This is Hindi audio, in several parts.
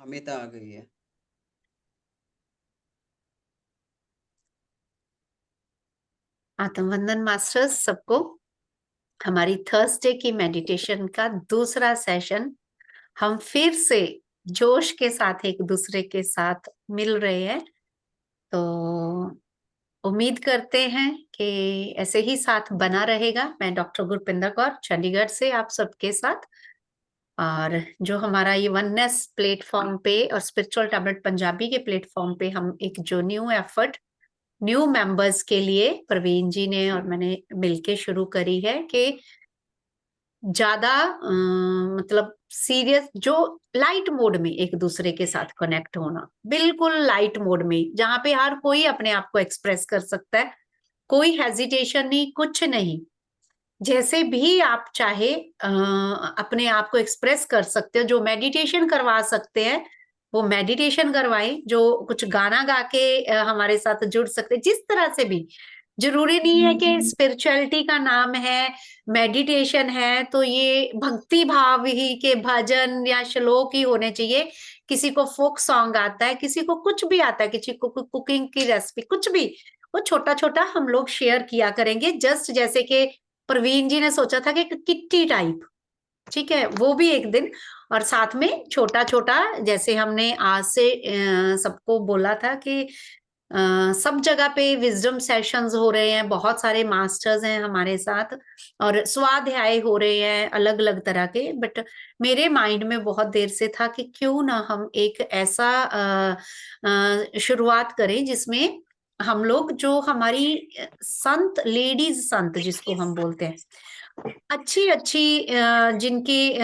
अमिता आ गई है। आत्मवंदन मास्टर्स सबको। हमारी थर्सडे की मेडिटेशन का दूसरा सेशन हम फिर से जोश के साथ एक दूसरे के साथ मिल रहे हैं। तो उम्मीद करते हैं कि ऐसे ही साथ बना रहेगा। मैं डॉक्टर गुरपिंदर कौर चंडीगढ़ से आप सबके साथ, और जो हमारा ये वननेस प्लेटफॉर्म पे और स्पिरिचुअल टैबलेट पंजाबी के प्लेटफॉर्म पे हम एक जो न्यू एफर्ट न्यू मेंबर्स के लिए प्रवीण जी ने और मैंने मिलके शुरू करी है कि ज्यादा मतलब सीरियस, जो लाइट मोड में एक दूसरे के साथ कनेक्ट होना, बिल्कुल लाइट मोड में, जहां पे हर कोई अपने आप को एक्सप्रेस कर सकता है, कोई हेजिटेशन नहीं, कुछ नहीं। जैसे भी आप चाहे अपने आप को एक्सप्रेस कर सकते हो। जो मेडिटेशन करवा सकते हैं वो मेडिटेशन करवाएं, जो कुछ गाना गा के हमारे साथ जुड़ सकते हैं, जिस तरह से भी। जरूरी नहीं है कि स्पिरिचुअलिटी का नाम है, मेडिटेशन है तो ये भक्ति भाव ही के भजन या श्लोक ही होने चाहिए। किसी को फोक सॉन्ग आता है, किसी को कुछ भी आता है, किसी को कुकिंग की रेसिपी, कुछ भी, वो छोटा छोटा हम लोग शेयर किया करेंगे। जस्ट जैसे कि प्रवीण जी ने सोचा था कि किट्टी टाइप, ठीक है, वो भी एक दिन। और साथ में छोटा छोटा, जैसे हमने आज से सबको बोला था कि सब जगह पे विजडम सेशंस हो रहे हैं, बहुत सारे मास्टर्स हैं हमारे साथ, और स्वाध्याय हो रहे हैं अलग अलग तरह के। बट मेरे माइंड में बहुत देर से था कि क्यों ना हम एक ऐसा शुरुआत करें जिसमें हम लोग, जो हमारी संत, लेडीज संत जिसको हम बोलते हैं, अच्छी अच्छी जिनकी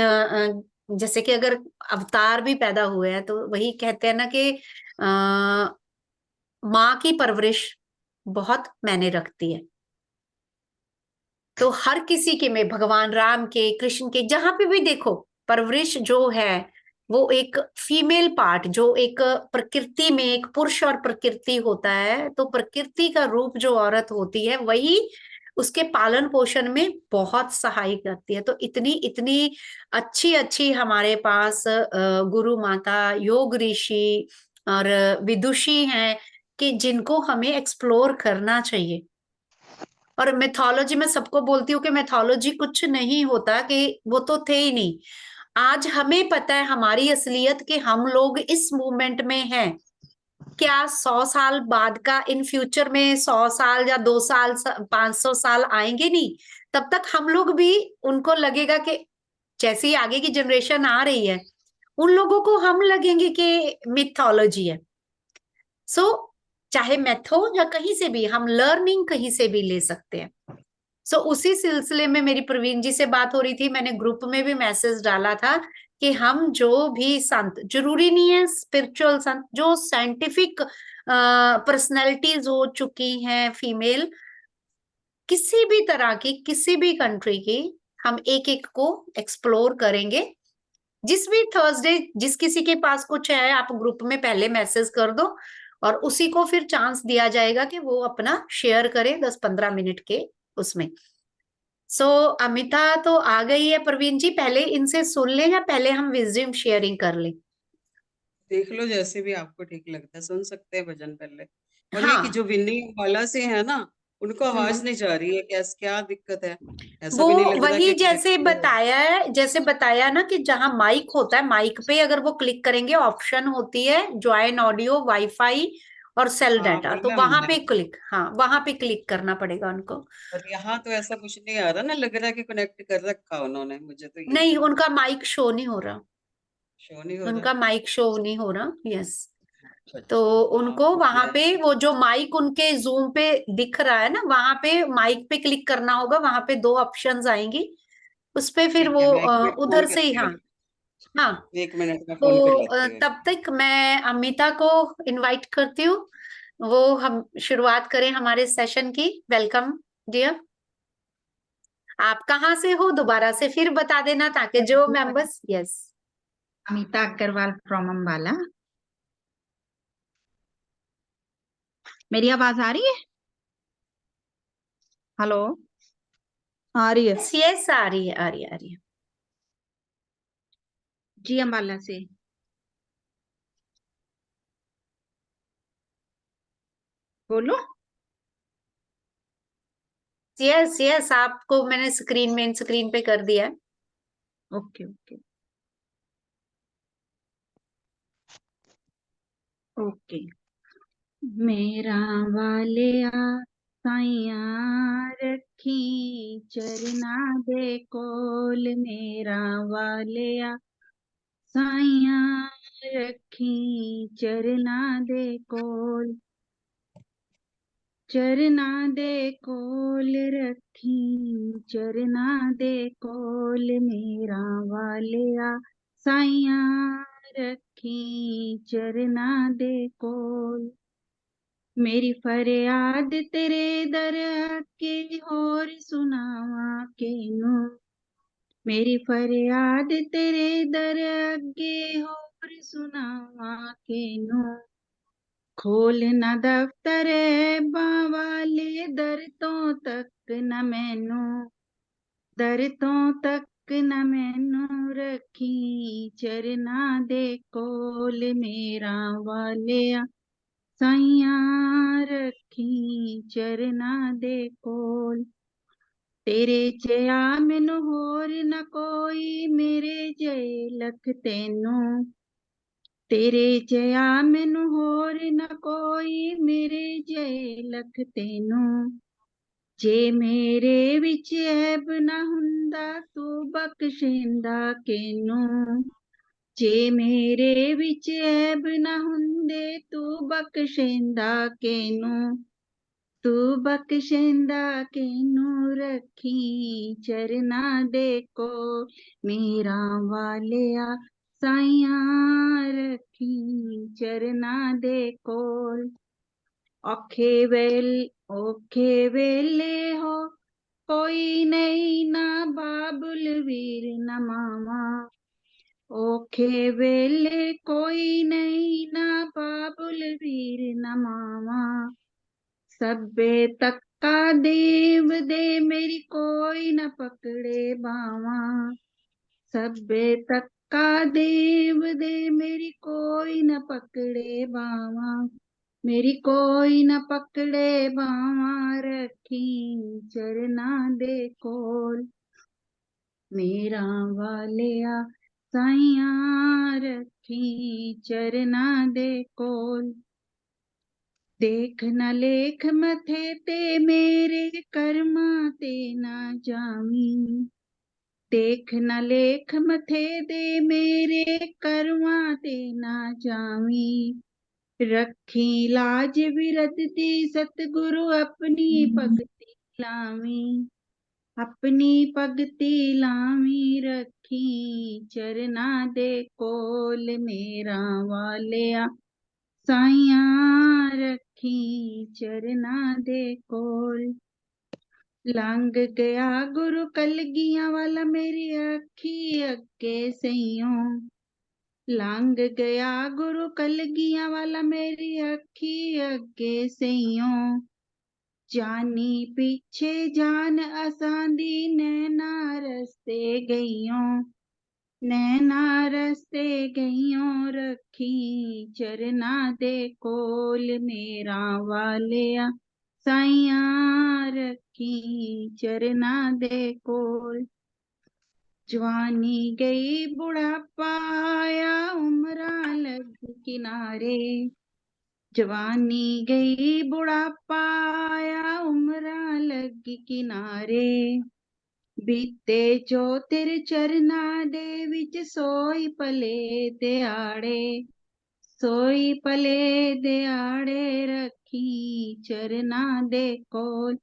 जैसे कि अगर अवतार भी पैदा हुए हैं तो वही कहते हैं ना कि माँ की परवरिश बहुत मायने रखती है। तो हर किसी के में, भगवान राम के, कृष्ण के, जहां पे भी देखो, परवरिश जो है वो एक फीमेल पार्ट, जो एक प्रकृति में एक पुरुष और प्रकृति होता है, तो प्रकृति का रूप जो औरत होती है वही उसके पालन पोषण में बहुत सहाय करती है। तो इतनी इतनी अच्छी अच्छी हमारे पास गुरु माता, योग ऋषि और विदुषी हैं कि जिनको हमें एक्सप्लोर करना चाहिए। और मिथोलॉजी में सबको बोलती हूँ कि मिथोलॉजी कुछ नहीं होता, कि वो तो थे ही नहीं। आज हमें पता है हमारी असलियत कि हम लोग इस मूवमेंट में हैं। क्या 100 साल बाद का, इन फ्यूचर में 100 साल या 2 साल, 500 साल आएंगे नहीं, तब तक हम लोग भी, उनको लगेगा कि जैसी आगे की जनरेशन आ रही है उन लोगों को हम लगेंगे कि मिथोलॉजी है। सो चाहे मैथ हो या कहीं से भी, हम लर्निंग कहीं से भी ले सकते हैं। सो उसी सिलसिले में मेरी प्रवीण जी से बात हो रही थी, मैंने ग्रुप में भी मैसेज डाला था कि हम जो भी संत, जरूरी नहीं है स्पिरिचुअल संत, जो साइंटिफिक पर्सनैलिटीज हो चुकी हैं फीमेल, किसी भी तरह की, किसी भी कंट्री की, हम एक एक को एक्सप्लोर करेंगे। जिस भी थर्सडे जिस किसी के पास कुछ है, आप ग्रुप में पहले मैसेज कर दो और उसी को फिर चांस दिया जाएगा कि वो अपना शेयर करे 10-15 मिनट के उसमें। सो अमिता तो आ गई है। प्रवीण जी पहले इनसे सुन लें या पहले हम विजडम शेयरिंग कर लें? देख लो, जैसे भी आपको ठीक लगता है, सुन सकते हैं भजन पहले। और ये कि हाँ। जो विनिंग वाला से है ना, उनको आवाज हम्म। नहीं जा रही है, क्या क्या दिक्कत है? ऐसा वो भी नहीं लगता वही कि जैसे कनेक्ट हो। बताया है, जैसे बताया ना कि जहां माइक होता है, माइक पे अगर वो क्लिक करेंगे, ऑप्शन होती है ज्वाइन ऑडियो, वाईफाई और सेल हाँ, डाटा, तो बोला वहां हमने। पे क्लिक, हाँ वहां पे क्लिक करना पड़ेगा उनको। और यहाँ तो ऐसा कुछ नहीं आ रहा ना, लग रहा है कि कनेक्ट कर रखा उन्होंने, मुझे तो यही नहीं, लग रहा उनका माइक शो नहीं हो रहा। है। शो नहीं हो रहा। उनका माइक शो नहीं हो रहा, यस। अच्छा तो अच्छा, हाँ उनको तो वहां मैं। पे वो जो माइक उनके जूम पे दिख रहा है ना, वहां पे माइक पे क्लिक करना होगा, वहां पे दो ऑप्शंस आएंगी, उस पे फिर ठीक वो है, मैं 1 मिनट फोन उधर से ही, करती हाँ। हूँ। हाँ। 1 मिनट में फोन कर तो लेती हूँ। तब तक मैं अमिता को इनवाइट करती हूँ, वो हम शुरुआत करें हमारे सेशन की। Welcome dear. आप कहाँ से हो दोबारा से फिर बता देना, ताकि जो members, yes. Amita Agrawal from Ambala. मेरी आवाज आ रही है? हेलो, आ रही है? यस, आ रही है, आ रही है, आ रही है। जी, अम्बाला से। बोलो। यस यस, आपको मैंने मेन स्क्रीन पे कर दिया है। Okay okay okay. मेरा वालिया साइया रखी चरना दे कोल, मेरा वालिया साइया रखी चरना दे कोल, चरना दे कोल रखी चरना दे कोल, मेरा वालिया साइया रखी चरना दे कोल। मेरी फरियाद तेरे दर के होर सुनावा केनू, मेरी फरियाद तेरे दर अगे होर सुनावा केनू। खोल ना दफ्तर वाले दर तो तक न मैनू, दर तो तक न मैनू रखी चरना दे कोल, मेरा वालिया साइया रखी चरना दे कोल। तेरे जया मैनू होर न कोई, मेरे जय लख तैनू, तेरे जया मैनू होर न कोई, मेरे जय लख तैनू। जे मेरे विच ऐब ना हुंदा, तू बख्शेंदा केनू, जे मेरे विच ऐब ना हुंदे, तू बख्शेंदा केनू, तू बख्शेंदा केनू रखी चरना दे कोल, मेरा वालिया साइया रखी चरना दे कोल। औखे वेले हो कोई नहीं ना बाबुल वीर न मामा, औखे वेले कोई नहीं ना बाबुल वीर न मामा। सब्बे तक्का देव दे मेरी कोई न पकड़े बावा, सब्बे तक्का देव दे मेरी कोई न पकड़े बावा, मेरी कोई न पकड़े बावा रखी चरना दे कोल, मेरा वालिया साइया रखी चरना दे कोल। देख न लेख मथे ते मेरे कर्मा ते ना जावी, देख न लेख मथे दे मेरे कर्मा ते ना जावी। रखी लाज विरद दी सतगुरु अपनी भगती लावी, अपनी भगती लावी रखी चरना दे कोल, मेरा वालिया साइया रखी चरना दे कोल। लंघ गया गुरु कलगियां वाला मेरी अखी अगे सईयों, लंघ गया गुरु कलगियां वाला मेरी अखी अगे सईयों। जानी पीछे जान असांदी नैना रस्ते गईयों, नैना रस्ते गईयों रखी चरना दे कोल, मेरा वालिया साइया रखी चरना दे कोल। जवानी गई बुढ़ापा आया उम्रा लग किनारे, जवानी गई बुढ़ापा आया उम्रा लग किनारे। बीते जो तेरे चरना दे विच सोई पले दिहाड़े, सोई पले दिहाड़े रखी चरना दे कोल,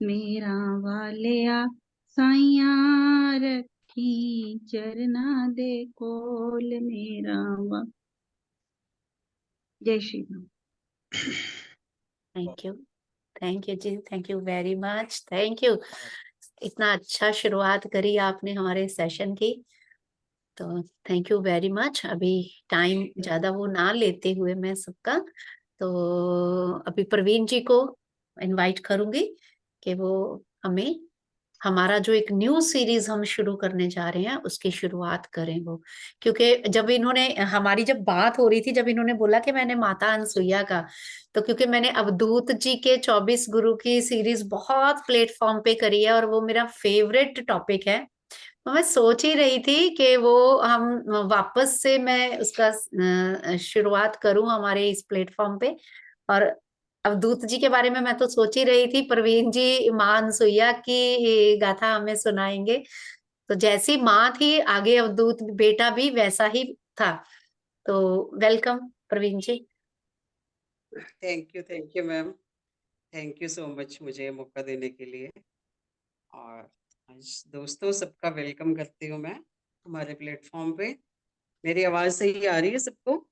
मेरा वालिया साइया रखी चरना दे कोल, मेरा वा। जय श्री राम। थैंक यू जी, thank you very much, thank you. इतना अच्छा शुरुआत करी आपने हमारे सेशन की, तो थैंक यू वेरी मच। अभी टाइम ज्यादा वो ना लेते हुए मैं सबका, तो अभी प्रवीण जी को इनवाइट करूंगी कि वो हमें हमारा जो एक न्यू सीरीज हम शुरू करने जा रहे हैं उसकी शुरुआत करें वो। क्योंकि जब इन्होंने हमारी जब बात हो रही थी, जब इन्होंने बोला कि मैंने माता अनसुईया का, तो क्योंकि मैंने अवधूत जी के 24 गुरु की सीरीज बहुत प्लेटफॉर्म पे करी है और वो मेरा फेवरेट टॉपिक है, तो मैं सोच ही रही थी कि वो हम वापस से मैं उसका शुरुआत करूं हमारे इस प्लेटफॉर्म पे। और अवधूत जी के बारे में मैं तो सोच ही रही थी, प्रवीण जी मां अनसुईया की गाथा हमें सुनाएंगे। तो जैसी माँ थी आगे अवधूत बेटा भी वैसा ही था। तो welcome Praveen ji. Thank you ma'am. Thank you so much मुझे मौका देने के लिए। और आज दोस्तों सबका वेलकम करती हूँ मैं हमारे प्लेटफॉर्म पे। मेरी आवाज़ सही आ रही है सबको?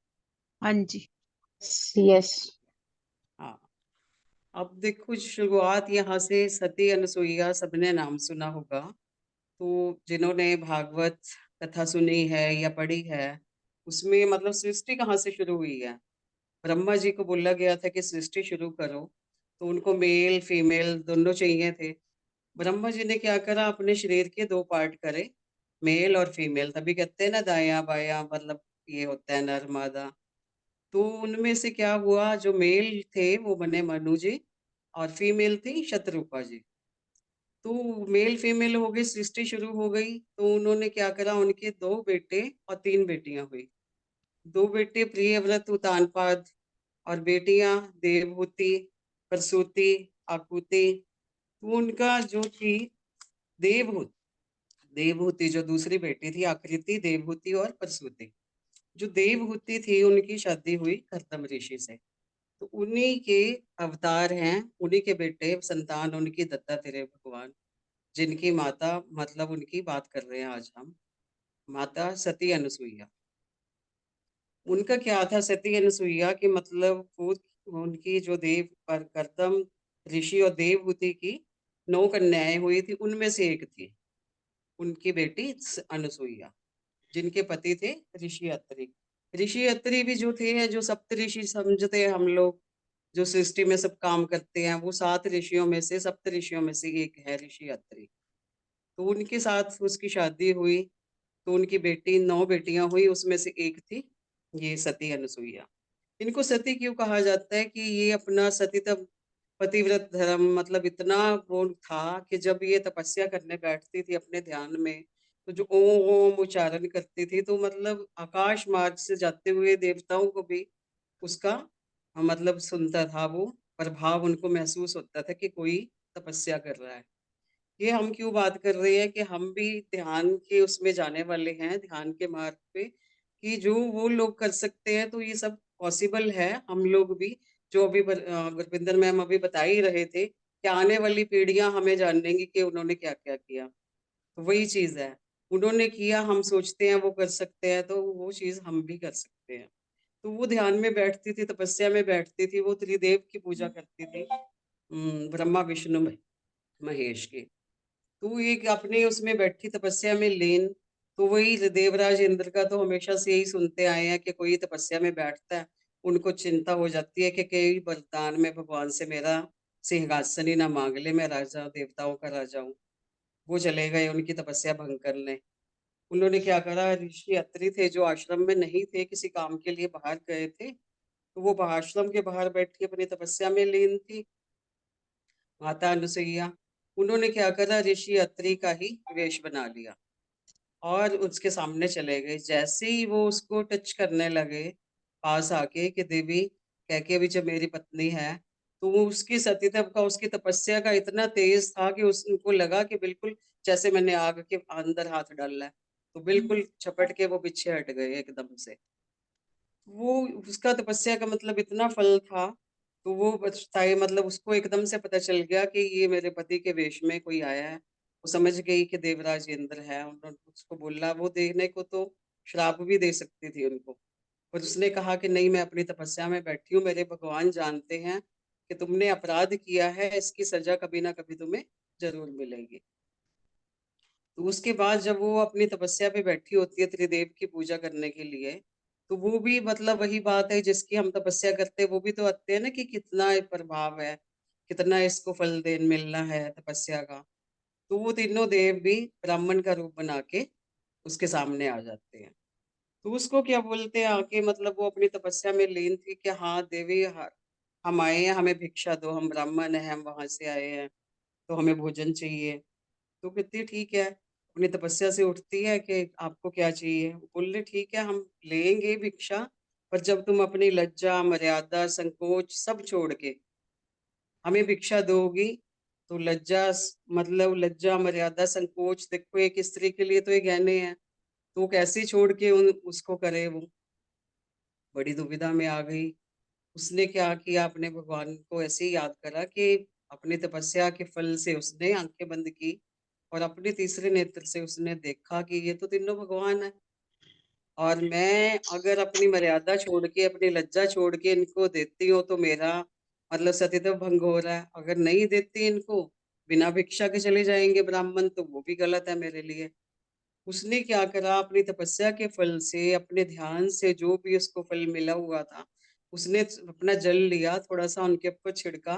हाँ जी। यस। हाँ। अब देखो शुरुआत यहाँ से, सती अनसुईया सबने नाम सुना होगा। तो जिन्होंने भागवत कथा सुनी है या पढ़ी है, उसमें मतलब सृष्टि कहाँ से शुरू हुई है। ब्रह्मा जी को बोला गया था कि सृष्टि शुरू करो, तो उनको मेल फीमेल दोनों चाहिए थे। ब्रह्मा जी ने क्या करा, अपने शरीर के 2 पार्ट करे, मेल और फीमेल। तभी कहते हैं ना दाया बाया, मतलब ये होता है नर मादा। तो उनमें से क्या हुआ, जो मेल थे वो बने मनु जी और फीमेल थी शतरूपा जी। तो मेल फीमेल हो गई, सृष्टि शुरू हो गई। तो उन्होंने क्या करा, उनके 2 बेटे और 3 बेटियां हुई। 2 बेटे प्रियव्रत उतानपाद और बेटियां देवहूति, प्रसूति, आकुति। तो उनका जो थी देवहूति, देवहूति जो दूसरी बेटी थी आकृति, देवहूति और प्रसूति। जो देवहूति थी उनकी शादी हुई कर्दम ऋषि से। तो उन्हीं के अवतार हैं, उन्हीं के बेटे संतान उनकी दत्तात्रेय भगवान, जिनकी माता मतलब उनकी बात कर रहे हैं आज हम, माता सती अनुसुईया। उनका क्या था सती अनुसुईया की, मतलब वो उनकी जो देव पर कर्दम ऋषि और देवहूति की 9 कन्याएं हुई थी, उनमें से एक थी उनकी बेटी अनुसुईया, जिनके पति थे ऋषि अत्रि। ऋषि अत्रि भी जो थे, जो सप्त ऋषि समझते हैं हम लोग, जो सृष्टि में सब काम करते हैं, वो 7 ऋषियों में से, सप्त ऋषियों में से एक है ऋषि अत्रि। तो उनके साथ उसकी शादी हुई। तो उनकी बेटी 9 बेटियां हुई, उसमें से एक थी ये सती अनुसुईया। इनको सती क्यों कहा जाता है कि ये अपना सतीत्व पतिव्रत धर्म, मतलब इतना वो था कि जब ये तपस्या करने बैठती थी अपने ध्यान में, तो जो ओम ओम उच्चारण करती थी, तो मतलब आकाश मार्ग से जाते हुए देवताओं को भी उसका मतलब सुनता था वो प्रभाव, उनको महसूस होता था कि कोई तपस्या कर रहा है। ये हम क्यों बात कर रहे हैं कि हम भी ध्यान के उसमें जाने वाले हैं, ध्यान के मार्ग पे, कि जो वो लोग कर सकते हैं तो ये सब पॉसिबल है। हम लोग भी, जो अभी गुरविंदर मैम अभी बता ही रहे थे कि आने वाली पीढ़ियां हमें जानेंगी कि उन्होंने क्या क्या किया। तो वही चीज है, उन्होंने किया, हम सोचते हैं वो कर सकते हैं, तो वो चीज हम भी कर सकते हैं। तो वो ध्यान में बैठती थी, तपस्या में बैठती थी, वो त्रिदेव की पूजा करती थी, ब्रह्मा विष्णु महेश की। तू एक अपने उसमें बैठी तपस्या में लीन। तो वही देवराज इंद्र का तो हमेशा से यही सुनते आए हैं कि कोई तपस्या में बैठता है, उनको चिंता हो जाती है कि कई वरदान में भगवान से मेरा सिंहासन ही ना मांग ले, मैं राजा देवताओं का राजा हूँ। वो चले गए उनकी तपस्या भंग करने। उन्होंने क्या करा, ऋषि अत्रि थे जो आश्रम में नहीं थे, किसी काम के लिए बाहर गए थे, तो वो आश्रम के बाहर बैठी अपनी तपस्या में लीन थी माता अनुसुईया। उन्होंने क्या करा, ऋषि अत्रि का ही वेश बना लिया और उसके सामने चले गए। जैसे ही वो उसको टच करने लगे पास आके कि देवी कह के भी जब मेरी पत्नी है, तो वो उसकी सतीत्व का, उसकी तपस्या का इतना तेज था कि उसको लगा कि बिल्कुल जैसे मैंने आग के अंदर हाथ डाला है। तो बिल्कुल झपट के वो पीछे हट गए एकदम से। वो उसका तपस्या का मतलब इतना फल था। तो वो पछताए, मतलब उसको एकदम से पता चल गया कि ये मेरे पति के वेश में कोई आया है। वो समझ गई कि देवराज इंद्र है। उन्होंने उसको बोला, वो देने को तो श्राप भी दे सकती थी उनको, पर उसने कहा कि नहीं, मैं अपनी तपस्या में बैठी हूँ, मेरे भगवान जानते हैं कि तुमने अपराध किया है, इसकी सजा कभी ना कभी तुम्हें जरूर मिलेगी। तो उसके बाद जब वो अपनी तपस्या पे बैठी होती है त्रिदेव की पूजा करने के लिए, तो वो भी मतलब वही बात है, जिसकी हम तपस्या करते हैं वो भी तो आते हैं ना कि कितना ये प्रभाव है, कितना इसको फल दे मिलना है तपस्या का। तो वो तीनों देव भी ब्राह्मण का रूप बना के उसके सामने आ जाते हैं। तो उसको क्या बोलते हैं आके, मतलब वो अपनी तपस्या में लीन थी कि हाँ देवी, हम आए हैं, हमें भिक्षा दो, हम ब्राह्मण हैं, हम वहां से आए हैं, तो हमें भोजन चाहिए। तो कहती ठीक है, अपनी तपस्या से उठती है कि आपको क्या चाहिए। वो बोले ठीक है, हम लेंगे भिक्षा, पर जब तुम अपनी लज्जा, मर्यादा, संकोच सब छोड़ के हमें भिक्षा दोगी, तो मतलब लज्जा, मर्यादा, संकोच, देखो एक स्त्री के लिए तो ये गहने हैं, तो वो कैसे छोड़ के उसको करे। वो बड़ी दुविधा में आ गई। उसने क्या किया, अपने भगवान को ऐसे ही याद करा कि अपनी तपस्या के फल से उसने आंखें बंद की और अपने तीसरे नेत्र से उसने देखा कि ये तो तीनों भगवान है, और मैं अगर अपनी मर्यादा छोड़ के, अपनी लज्जा छोड़ के इनको देती हूँ तो मेरा मतलब सतीत्व भंग हो रहा है। अगर नहीं देती इनको, बिना भिक्षा के चले जाएंगे ब्राह्मण, तो वो भी गलत है मेरे लिए। उसने क्या करा, अपनी तपस्या के फल से, अपने ध्यान से जो भी उसको फल मिला हुआ था, उसने अपना जल लिया, थोड़ा सा उनके ऊपर छिड़का,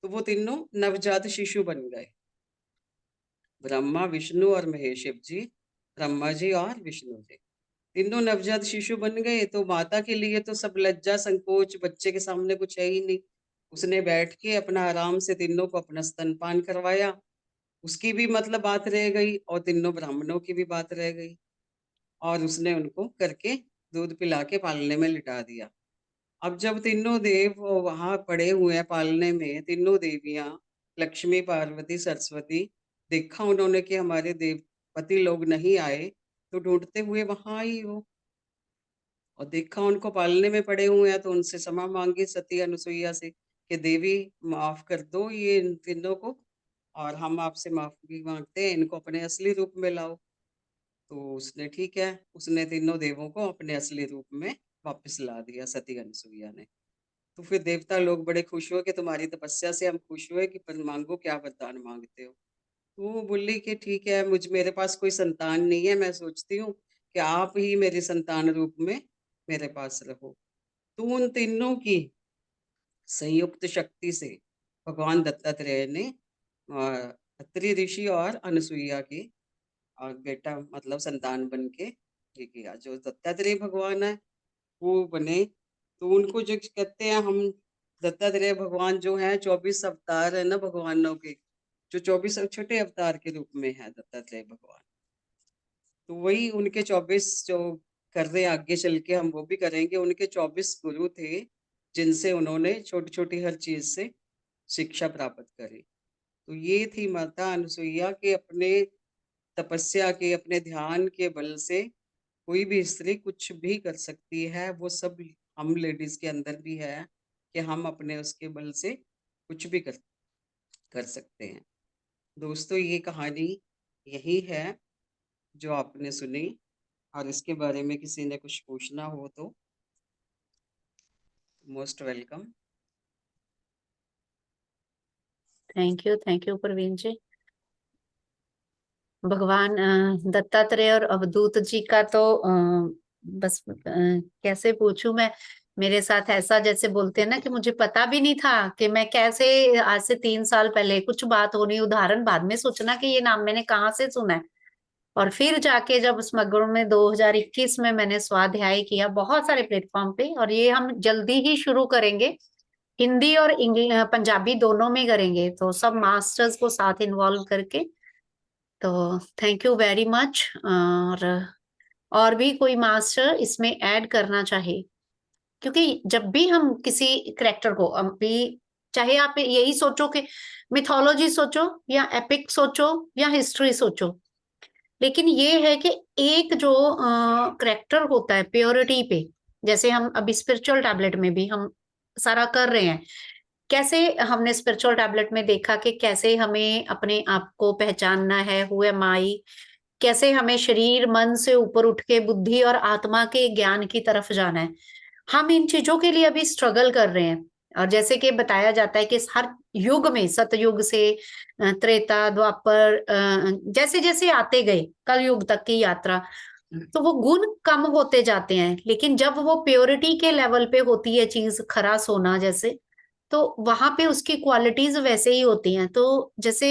तो वो तीनों नवजात शिशु बन गए। ब्रह्मा, विष्णु और महेश, शिव जी, ब्रह्मा जी और विष्णु जी, तीनों नवजात शिशु बन गए। तो माता के लिए तो सब लज्जा, संकोच, बच्चे के सामने कुछ है ही नहीं। उसने बैठ के अपना आराम से तीनों को अपना स्तनपान करवाया। उसकी भी मतलब बात रह गई और तीनों ब्राह्मणों की भी बात रह गई, और उसने उनको करके दूध पिला के पालने में लिटा दिया। अब जब तीनों देव वहां पड़े हुए हैं पालने में, तीनों देवियां, लक्ष्मी, पार्वती, सरस्वती, देखा उन्होंने कि हमारे देवपति लोग नहीं आए, तो ढूंढते हुए वहां आई वो, और देखा उनको पालने में पड़े हुए हैं, तो उनसे क्षमा मांगी सती अनुसुईया से कि देवी माफ कर दो ये इन तीनों को, और हम आपसे माफी मांगते हैं, इनको अपने असली रूप में लाओ। तो उसने ठीक है, उसने तीनों देवों को अपने असली रूप में वापस ला दिया सती अनुसुईया ने। तो फिर देवता लोग बड़े खुश हुए कि तुम्हारी तपस्या से हम खुश हुए, कि पर मांगो, क्या वरदान मांगते हो। तो वो बोली कि ठीक है, मेरे पास कोई संतान नहीं है, मैं सोचती हूँ कि आप ही मेरे संतान रूप में मेरे पास रहो। तो उन तीनों की संयुक्त शक्ति से भगवान दत्तात्रेय ने अत्रि ऋषि और अनुसुईया की बेटा मतलब संतान बन के ये किया। जो दत्तात्रेय भगवान है वो बने, तो उनको जो कहते हैं हम, दत्तात्रेय भगवान जो है 24 अवतार है ना भगवानों के, जो 24 छोटे अवतार के रूप में है दत्तात्रेय भगवान, तो वही उनके 24 जो कर रहे हैं आगे चल के हम वो भी करेंगे। उनके 24 गुरु थे जिनसे उन्होंने छोटी छोटी हर चीज से शिक्षा प्राप्त करी। तो ये थी माता अनुसुईया के अपने तपस्या के, अपने ध्यान के बल से कोई भी स्त्री कुछ भी कर सकती है। वो सब हम लेडीज के अंदर भी है कि हम अपने उसके बल से कुछ भी कर सकते हैं। दोस्तों, ये कहानी यही है जो आपने सुनी, और इसके बारे में किसी ने कुछ पूछना हो तो most welcome. Thank you Praveen ji. भगवान दत्तात्रेय और अवधूत जी का तो बस कैसे पूछूं मैं। मेरे साथ ऐसा जैसे बोलते हैं ना कि मुझे पता भी नहीं था कि मैं कैसे, आज से 3 साल पहले कुछ बात होनी, उदाहरण बाद में सोचना कि ये नाम मैंने कहाँ से सुना है, और फिर जाके जब स्मगुर में 2021 में मैंने स्वाध्याय किया बहुत सारे प्लेटफॉर्म पे, और ये हम जल्दी ही शुरू करेंगे, हिंदी और इंग्लिश पंजाबी दोनों में करेंगे, तो सब मास्टर्स को साथ इन्वॉल्व करके। तो थैंक यू वेरी मच। और भी कोई मास्टर इसमें ऐड करना चाहे, क्योंकि जब भी हम किसी करेक्टर को, अभी चाहे आप यही सोचो कि मिथोलॉजी सोचो या एपिक सोचो या हिस्ट्री सोचो, लेकिन ये है कि एक जो करेक्टर होता है प्योरिटी पे, जैसे हम अभी स्पिरिचुअल टैबलेट में भी हम सारा कर रहे हैं, कैसे हमने स्पिरिचुअल टैबलेट में देखा कि कैसे हमें अपने आप को पहचानना है, हु एम आई, कैसे हमें शरीर मन से ऊपर उठ के बुद्धि और आत्मा के ज्ञान की तरफ जाना है। हम इन चीजों के लिए अभी स्ट्रगल कर रहे हैं, और जैसे कि बताया जाता है कि हर युग में, सतयुग से त्रेता, द्वापर, जैसे जैसे आते गए कल युग तक की यात्रा, तो वो गुण कम होते जाते हैं, लेकिन जब वो प्योरिटी के लेवल पे होती है चीज, खरा सोना जैसे, तो वहां पे उसकी क्वालिटीज वैसे ही होती हैं। तो जैसे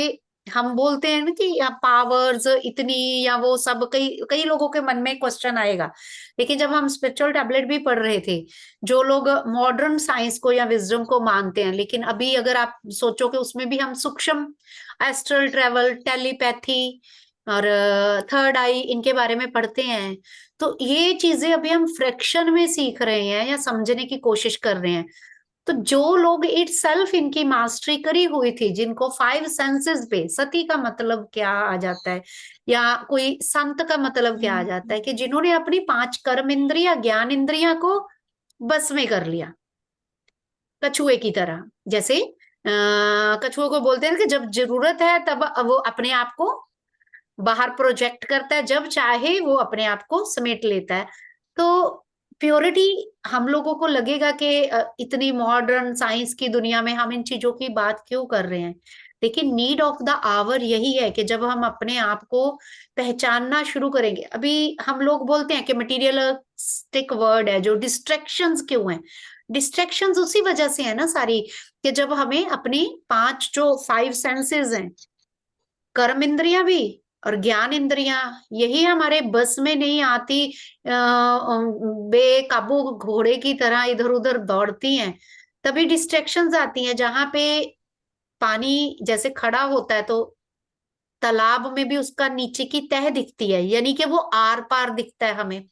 हम बोलते हैं ना कि पावर्स इतनी या वो सब, कई कई लोगों के मन में क्वेश्चन आएगा। लेकिन जब हम स्पिरिचुअल टैबलेट भी पढ़ रहे थे, जो लोग मॉडर्न साइंस को या विजडम को मानते हैं, लेकिन अभी अगर आप सोचो कि उसमें भी हम सूक्ष्म एस्ट्रल ट्रेवल, टेलीपैथी और थर्ड आई, इनके बारे में पढ़ते हैं, तो ये चीजें अभी हम फ्रैक्शन में सीख रहे हैं या समझने की कोशिश कर रहे हैं। तो जो लोग इट सेल्फ इनकी मास्टरी करी हुई थी, जिनको 5 सेंसेस पे, सती का मतलब क्या आ जाता है या कोई संत का मतलब क्या आ जाता है, कि जिन्होंने अपनी 5 कर्म इंद्रिया, ज्ञान इंद्रिया को बस में कर लिया, कछुए की तरह। जैसे कछुए को बोलते हैं कि जब जरूरत है तब वो अपने आप को बाहर प्रोजेक्ट करता है, जब चाहे वो अपने आप को समेट लेता है। तो प्योरिटी, हम लोगों को लगेगा कि इतनी मॉडर्न साइंस की दुनिया में हम इन चीजों की बात क्यों कर रहे हैं, लेकिन नीड ऑफ द आवर यही है कि जब हम अपने आप को पहचानना शुरू करेंगे। अभी हम लोग बोलते हैं कि मटीरियलिस्टिक वर्ड है, जो डिस्ट्रैक्शंस क्यों है, डिस्ट्रैक्शंस उसी वजह से है ना सारी, कि जब हमें अपनी 5 सेंसेस हैं, कर्म इंद्रियां भी और ज्ञान इंद्रियां, यही हमारे बस में नहीं आती, बेकाबू घोड़े की तरह इधर उधर दौड़ती हैं, तभी डिस्ट्रैक्शंस आती हैं। जहां पे पानी जैसे खड़ा होता है, तो तालाब में भी उसका नीचे की तह दिखती है, यानी कि वो आर पार दिखता है हमें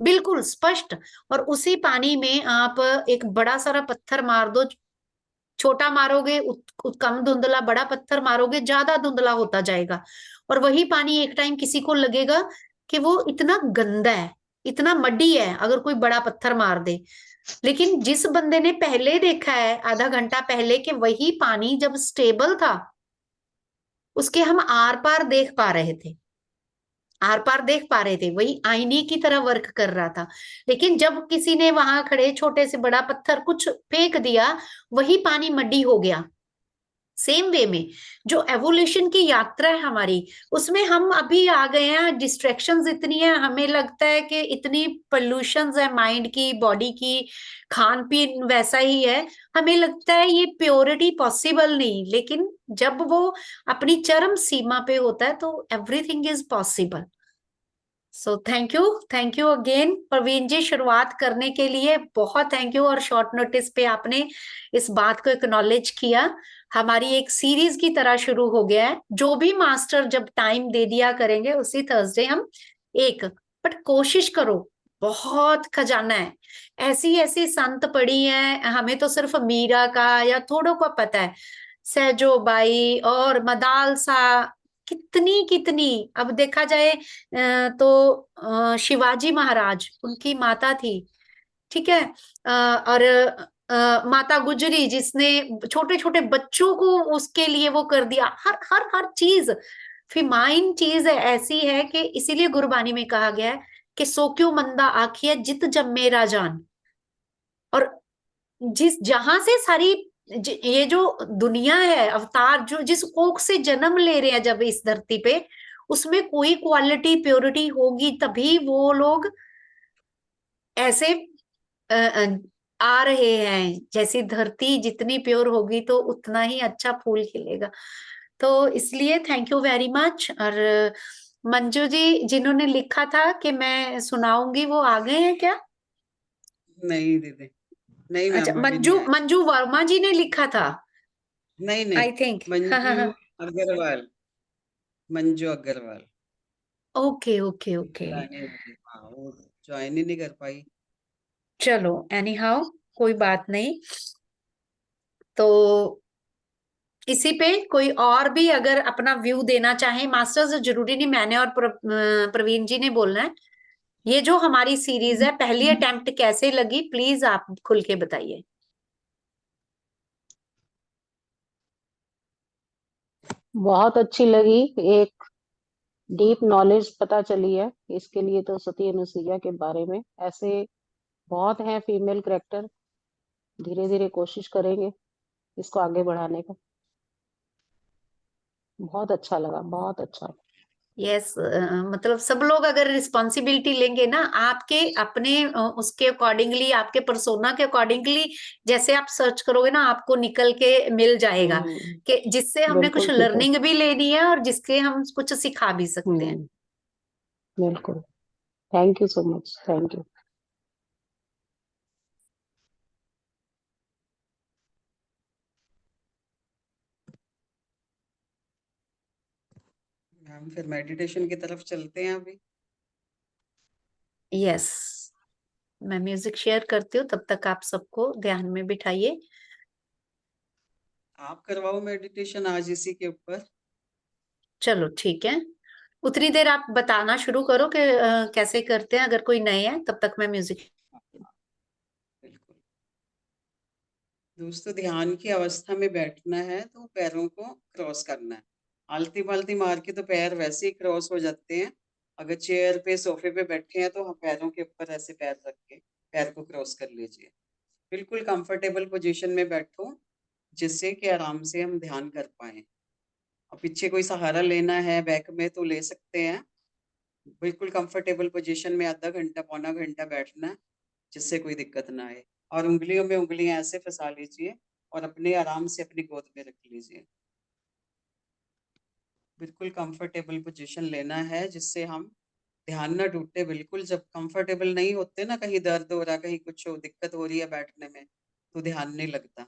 बिल्कुल स्पष्ट। और उसी पानी में आप एक बड़ा सारा पत्थर मार दो, छोटा मारोगे कम धुंधला, बड़ा पत्थर मारोगे ज्यादा धुंधला होता जाएगा। और वही पानी एक टाइम किसी को लगेगा कि वो इतना गंदा है, इतना मड्डी है, अगर कोई बड़ा पत्थर मार दे। लेकिन जिस बंदे ने पहले देखा है, आधा घंटा पहले, कि वही पानी जब स्टेबल था, उसके हम आर पार देख पा रहे थे, आर पार देख पा रहे थे, वही आईने की तरह वर्क कर रहा था। लेकिन जब किसी ने वहां खड़े छोटे से बड़ा पत्थर कुछ फेंक दिया, वही पानी मड्डी हो गया। सेम वे में जो एवोल्यूशन की यात्रा है हमारी, उसमें हम अभी आ गए हैं, डिस्ट्रैक्शंस इतनी है, हमें लगता है कि इतनी पोल्यूशंस है माइंड की, बॉडी की, खान पीन वैसा ही है, हमें लगता है ये प्योरिटी पॉसिबल नहीं। लेकिन जब वो अपनी चरम सीमा पे होता है, तो everything is possible. So thank you again Praveen ji, शुरुआत करने के लिए बहुत थैंक यू। और शॉर्ट नोटिस पे आपने इस बात को एक्नॉलेज किया। हमारी एक सीरीज की तरह शुरू हो गया है, जो भी मास्टर जब टाइम दे दिया करेंगे उसी थर्सडे हम एक, बट कोशिश करो, बहुत खजाना है। ऐसी ऐसी संत पड़ी हैं, हमें तो सिर्फ मीरा का या थोड़ों का पता है, सहजोबाई और मदालसा, कितनी कितनी। अब देखा जाए तो शिवाजी महाराज उनकी माता थी, ठीक है, और माता गुजरी जिसने छोटे छोटे बच्चों को उसके लिए वो कर दिया, हर हर हर चीज फिमाइन चीज है, ऐसी है कि इसीलिए गुरबानी में कहा गया है कि सो क्यों मंदा आखिए जित जम्मे राजान। और जिस जहां से सारी ये जो दुनिया है, अवतार जो जिस कोख से जन्म ले रहे हैं जब इस धरती पे, उसमें कोई क्वालिटी प्योरिटी होगी, तभी वो लोग ऐसे अ, अ, आ रहे हैं। जैसी धरती जितनी प्योर होगी तो उतना ही अच्छा फूल खिलेगा। तो इसलिए थैंक यू वेरी मच। और मंजू जी जिन्होंने लिखा था कि मैं सुनाऊंगी, वो आ गए हैं क्या? नहीं दीदी, नहीं अच्छा, मैम अभी नहीं मंजू आए। मंजू वर्मा जी ने लिखा था, नहीं नहीं, आई थिंक। हाँ हाँ मंजू हाँ, Agarwal, Manju Agarwal okay okay okay. रानी वाली, हाँ वो ज्वाइन ही नहीं कर पाई। चलो एनी हाउ, कोई बात नहीं। तो इसी पे कोई और भी अगर अपना व्यू देना चाहे, मास्टर्स, जरूरी नहीं मैंने और प्रवीण जी ने बोलना है। ये जो हमारी सीरीज है, पहली अटेम्प्ट कैसे लगी, प्लीज आप खुल के बताइए। बहुत अच्छी लगी। एक डीप नॉलेज पता चली है। इसके लिए तो सती अनुसुईया के बारे में ऐसे बहुत हैं फीमेल कैरेक्टर। धीरे धीरे कोशिश करेंगे इसको आगे बढ़ाने का। बहुत अच्छा लगा, बहुत अच्छा। यस, मतलब सब लोग अगर रिस्पॉन्सिबिलिटी लेंगे ना, आपके अपने उसके अकॉर्डिंगली, आपके पर्सोना के अकॉर्डिंगली, जैसे आप सर्च करोगे ना, आपको निकल के मिल जाएगा कि जिससे हमने कुछ बिल्कुल ठीक है। लर्निंग भी लेनी है और जिसके हम कुछ सिखा भी सकते हैं। बिल्कुल। Thank you so much, thank you. Ma'am फिर मेडिटेशन की तरफ चलते हैं अभी। यस, मैं म्यूजिक शेयर करती हूँ, तब तक आप सबको ध्यान में बिठाइए। आप करवाओ मेडिटेशन आज इसी के ऊपर। चलो ठीक है, उतनी देर आप बताना शुरू करो कि कैसे करते हैं, अगर कोई नए है तब तक मैं म्यूजिक। बिल्कुल। दोस्तों, ध्यान की अवस्था में बैठना है तो पैरों को क्रॉस करना है। आलती पालती मार के तो पैर वैसे ही क्रॉस हो जाते हैं। अगर चेयर पे सोफे पे बैठे हैं तो हम पैरों के ऊपर ऐसे पैर रख के पैर को क्रॉस कर लीजिए। बिल्कुल कंफर्टेबल पोजीशन में बैठो, जिससे कि आराम से हम ध्यान कर पाए। और पीछे कोई सहारा लेना है बैक में तो ले सकते हैं। बिल्कुल कंफर्टेबल पोजीशन में आधा घंटा पौना घंटा बैठना है, जिससे कोई दिक्कत ना आए। और उंगलियों में उंगलियां ऐसे फंसा लीजिए और अपने आराम से अपनी गोद में रख लीजिए। बिल्कुल कंफर्टेबल पोजीशन लेना है, जिससे हम ध्यान ना टूटे। बिल्कुल जब कंफर्टेबल नहीं होते ना, कहीं दर्द हो रहा, कहीं कुछ हो, दिक्कत हो रही है बैठने में, तो ध्यान नहीं लगता।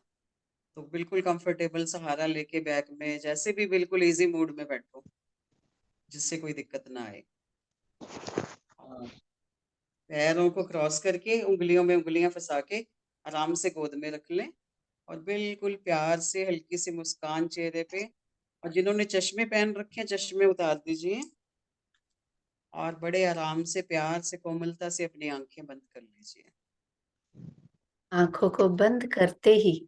तो बिल्कुल कंफर्टेबल सहारा लेके बैक में जैसे भी बिल्कुल इजी मूड में बैठो, जिससे कोई दिक्कत ना आए। और पैरों को क्रॉस करके उंगलियों में उंगलियां फंसा के आराम से गोद में रख लें। और बिल्कुल प्यार से हल्की सी मुस्कान चेहरे पे। और जिन्होंने चश्मे पहन रखे हैं, चश्मे उतार दीजिए और बड़े आराम से प्यार से कोमलता से अपनी आंखें बंद कर लीजिए। आंखों को बंद करते ही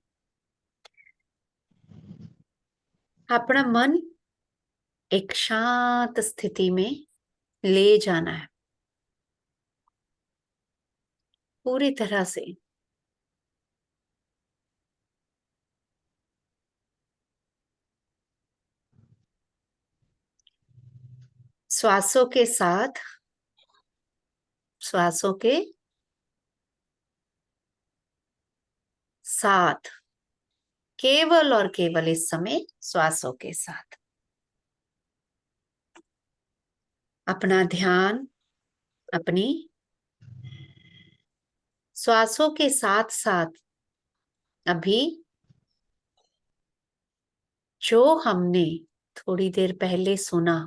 अपना मन एक शांत स्थिति में ले जाना है, पूरी तरह से। श्वासों के साथ, श्वासों के साथ, केवल और केवल इस समय श्वासों के साथ अपना ध्यान अपनी श्वासों के साथ साथ अभी जो हमने थोड़ी देर पहले सुना,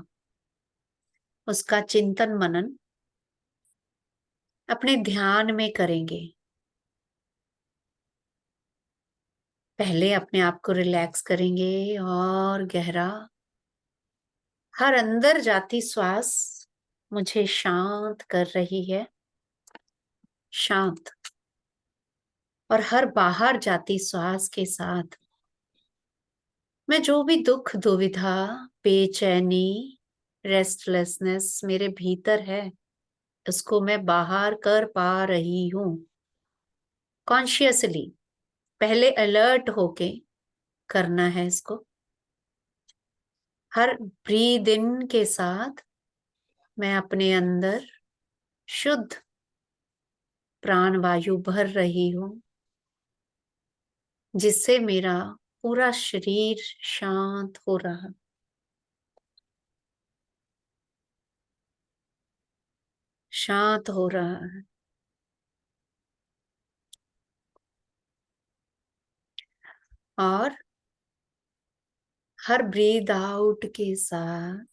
उसका चिंतन मनन अपने ध्यान में करेंगे। पहले अपने आप को रिलैक्स करेंगे और गहरा, हर अंदर जाती श्वास मुझे शांत कर रही है, शांत। और हर बाहर जाती श्वास के साथ मैं जो भी दुख, दुविधा, बेचैनी, रेस्टलेसनेस मेरे भीतर है, उसको मैं बाहर कर पा रही हूं। कॉन्शियसली, पहले अलर्ट होके करना है इसको। हर ब्रीद इन के साथ मैं अपने अंदर शुद्ध प्राण वायु भर रही हूं, जिससे मेरा पूरा शरीर शांत हो रहा, शांत हो रहा है। और हर ब्रीद आउट के साथ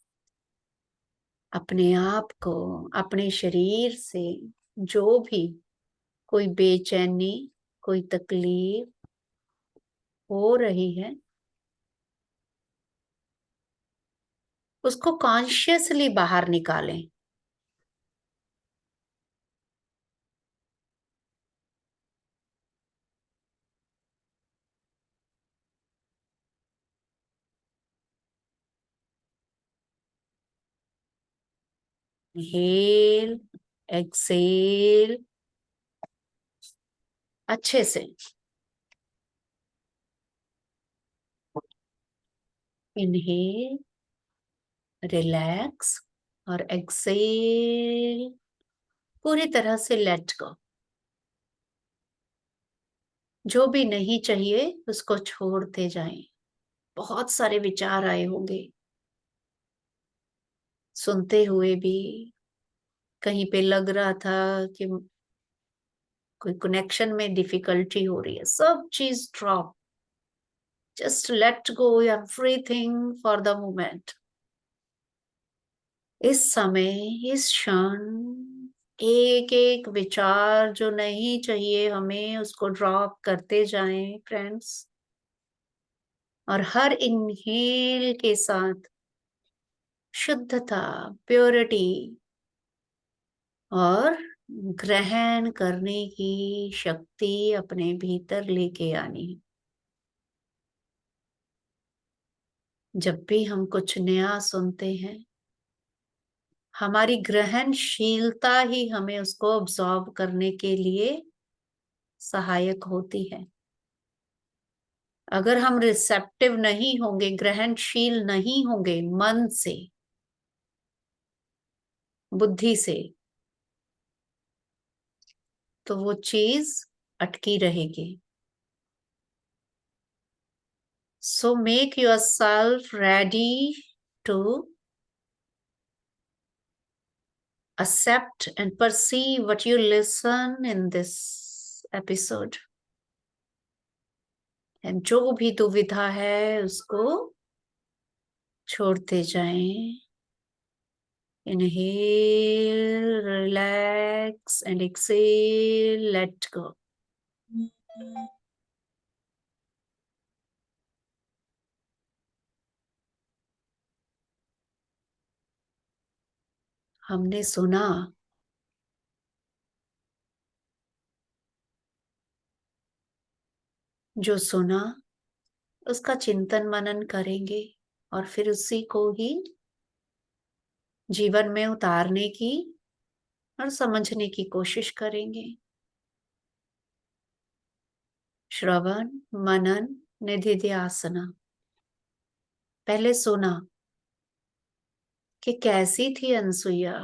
अपने आप को, अपने शरीर से जो भी कोई बेचैनी, कोई तकलीफ हो रही है, उसको कॉन्शियसली बाहर निकालें। इनहेल, एक्सेल, अच्छे से। इनहेल, रिलैक्स, और एक्सेल, पूरी तरह से लेट गो। जो भी नहीं चाहिए उसको छोड़ते जाएं। बहुत सारे विचार आए होंगे सुनते हुए भी, कहीं पे लग रहा था कि कोई कनेक्शन में डिफिकल्टी हो रही है, सब चीज drop, just let go everything for the moment. इस समय, इस क्षण, एक एक विचार जो नहीं चाहिए हमें उसको ड्रॉप करते जाएं फ्रेंड्स। और हर इनहेल के साथ शुद्धता, प्योरिटी और ग्रहण करने की शक्ति अपने भीतर लेके आनी। जब भी हम कुछ नया सुनते हैं, हमारी ग्रहणशीलता ही हमें उसको ऑब्जॉर्व करने के लिए सहायक होती है। अगर हम रिसेप्टिव नहीं होंगे, ग्रहणशील नहीं होंगे मन से, बुद्धि से, तो वो चीज अटकी रहेगी। So make yourself ready to accept and perceive what you listen in this episode. And जो भी दुविधा है उसको छोड़ते जाएं। Inhale, relax and exhale, let go. हमने सुना, जो सुना उसका चिंतन मनन करेंगे और फिर उसी को ही जीवन में उतारने की और समझने की कोशिश करेंगे। श्रवण, मनन, निधिध्यासना। पहले सुना कि कैसी थी अनसुईया,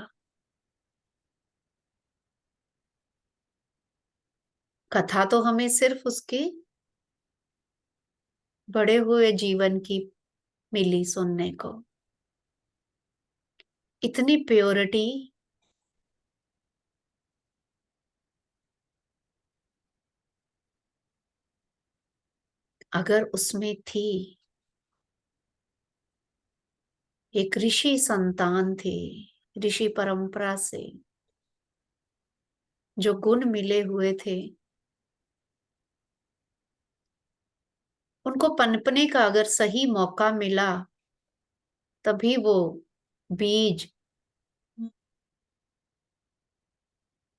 कथा तो हमें सिर्फ उसके बड़े हुए जीवन की मिली सुनने को। इतनी प्योरिटी, अगर उसमें थी, एक ऋषि संतान थे, ऋषि परंपरा से जो गुण मिले हुए थे, उनको पनपने का अगर सही मौका मिला तभी वो बीज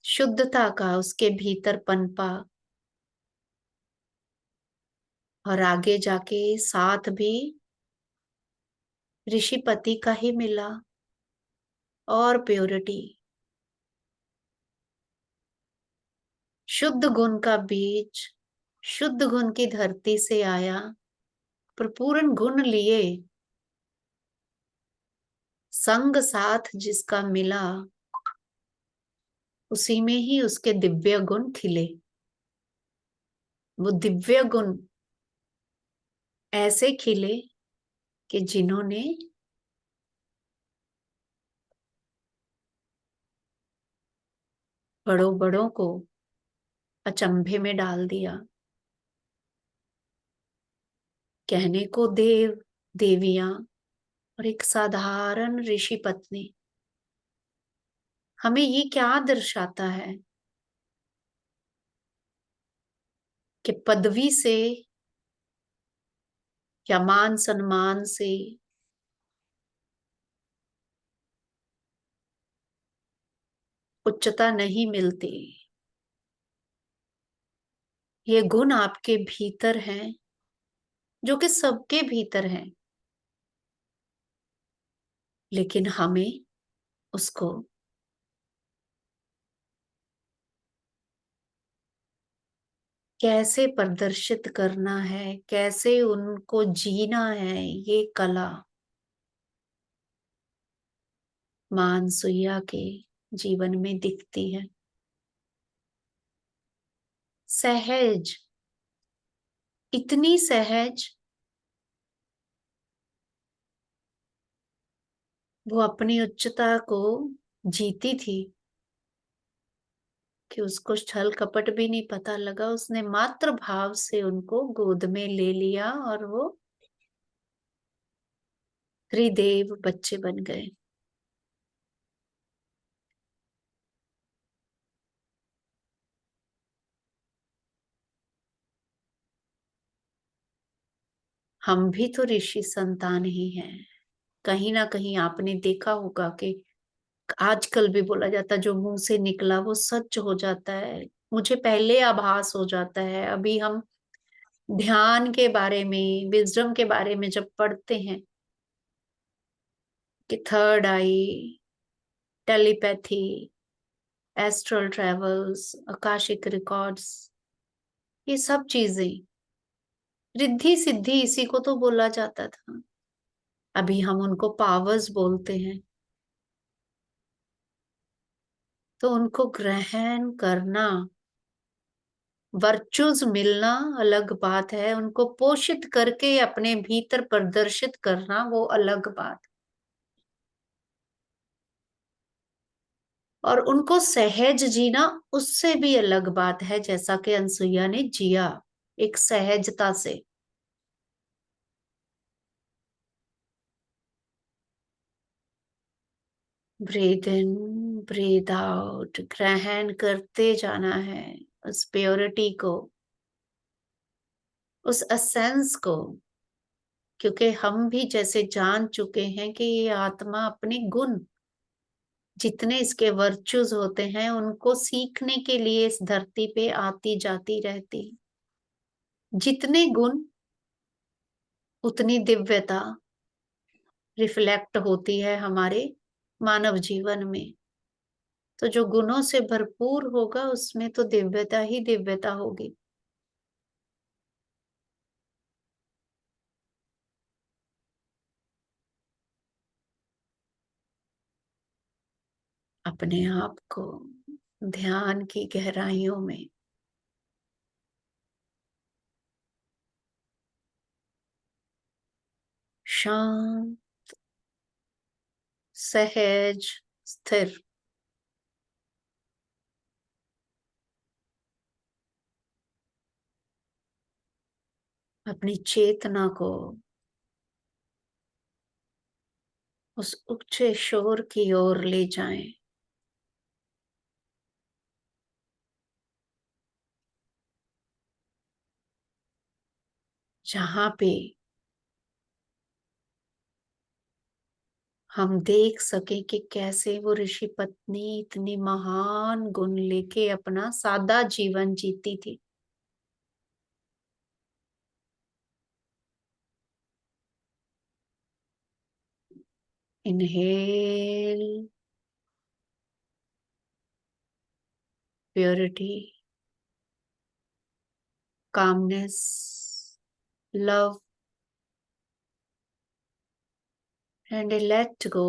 शुद्धता का उसके भीतर पनपा और आगे जाके साथ भी ऋषिपति का ही मिला और प्योरिटी। शुद्ध गुण का बीज शुद्ध गुण की धरती से आया, पर पूर्ण गुण लिए संग साथ जिसका मिला, उसी में ही उसके दिव्य गुण खिले। वो दिव्य गुण ऐसे खिले कि जिन्होंने बड़ों बड़ों को अचंभे में डाल दिया। कहने को देव देवियां और एक साधारण ऋषि पत्नी, हमें ये क्या दर्शाता है कि पदवी से या मान सम्मान से उच्चता नहीं मिलती। ये गुण आपके भीतर हैं, जो कि सबके भीतर हैं, लेकिन हमें उसको कैसे प्रदर्शित करना है, कैसे उनको जीना है, ये कला मां अनसुईया के जीवन में दिखती है। सहज, इतनी सहज, वो अपनी उच्चता को जीती थी कि उसको छल कपट भी नहीं पता लगा। उसने मात्र भाव से उनको गोद में ले लिया और वो त्रिदेव बच्चे बन गए। हम भी तो ऋषि संतान ही हैं। कहीं ना कहीं आपने देखा होगा कि आजकल भी बोला जाता है जो मुंह से निकला वो सच हो जाता है। मुझे पहले आभास हो जाता है। अभी हम ध्यान के बारे में, विजडम के बारे में जब पढ़ते हैं कि third eye, telepathy, astral travels, akashic records, ये सब चीजें रिद्धि सिद्धि इसी को तो बोला जाता था। अभी हम उनको पावर्स बोलते हैं। तो उनको ग्रहण करना, वर्चुज मिलना अलग बात है। उनको पोषित करके अपने भीतर प्रदर्शित करना वो अलग बात। और उनको सहज जीना उससे भी अलग बात है, जैसा कि अनसुईया ने जिया एक सहजता से। ब्रीद इन, ब्रीद आउट, ग्रहण करते जाना है उस प्योरिटी को, उस असेंस को। क्योंकि हम भी जैसे जान चुके हैं कि ये आत्मा अपने गुण, जितने इसके वर्चुज होते हैं, उनको सीखने के लिए इस धरती पे आती जाती रहती। जितने गुण उतनी दिव्यता रिफ्लेक्ट होती है हमारे मानव जीवन में। तो जो गुणों से भरपूर होगा उसमें तो दिव्यता ही दिव्यता होगी। अपने आप को ध्यान की गहराइयों में शांत, सहज, स्थिर, अपनी चेतना को उस उच्च शोर की ओर ले जाएं, जहां पे हम देख सके कि कैसे वो ऋषि पत्नी इतनी महान गुण लेके अपना सादा जीवन जीती थी। Inhale, purity, calmness, love, and let go.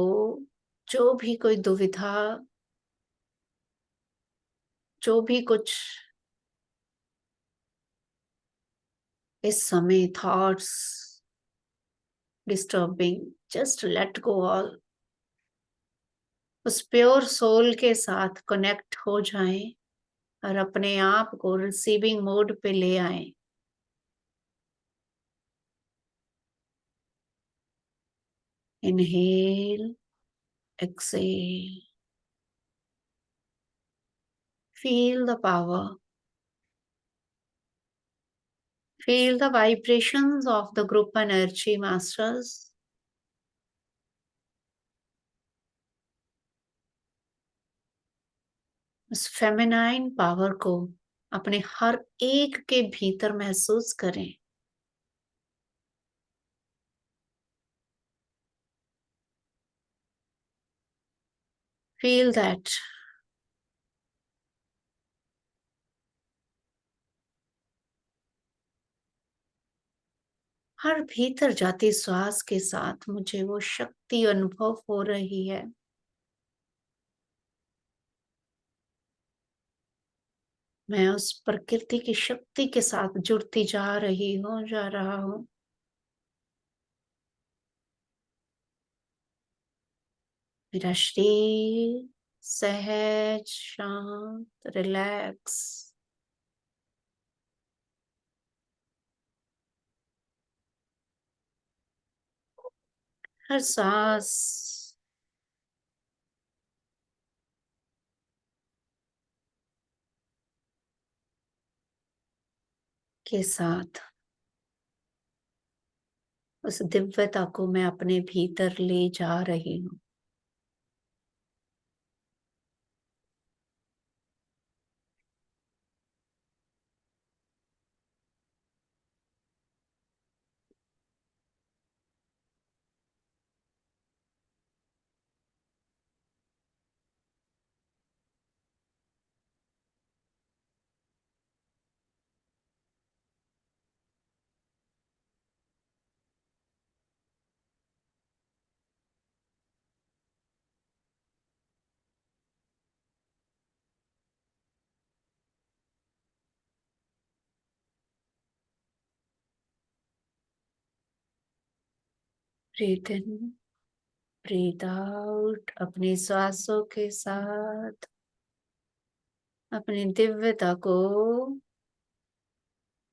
जो भी कोई दुविधा, जो भी कुछ इस समय thoughts disturbing, just let go all. उस प्योर सोल के साथ कनेक्ट हो जाएं और अपने आप को रिसीविंग मोड पे ले आए। Inhale, exhale, feel the power, feel the vibrations of the group energy masters. उस फेमिनाइन पावर को अपने हर एक के भीतर महसूस करें। फील दैट हर भीतर जाती श्वास के साथ मुझे वो शक्ति अनुभव हो रही है। मैं उस प्रकृति की शक्ति के साथ जुड़ती जा रही हूँ, जा रहा हूँ। मेरा शरीर सहज, शांत, रिलैक्स। हर सांस के साथ उस दिव्यता को मैं अपने भीतर ले जा रही हूँ। ब्रीथ इन, ब्रीथ आउट। अपनी सांसों के साथ अपनी दिव्यता को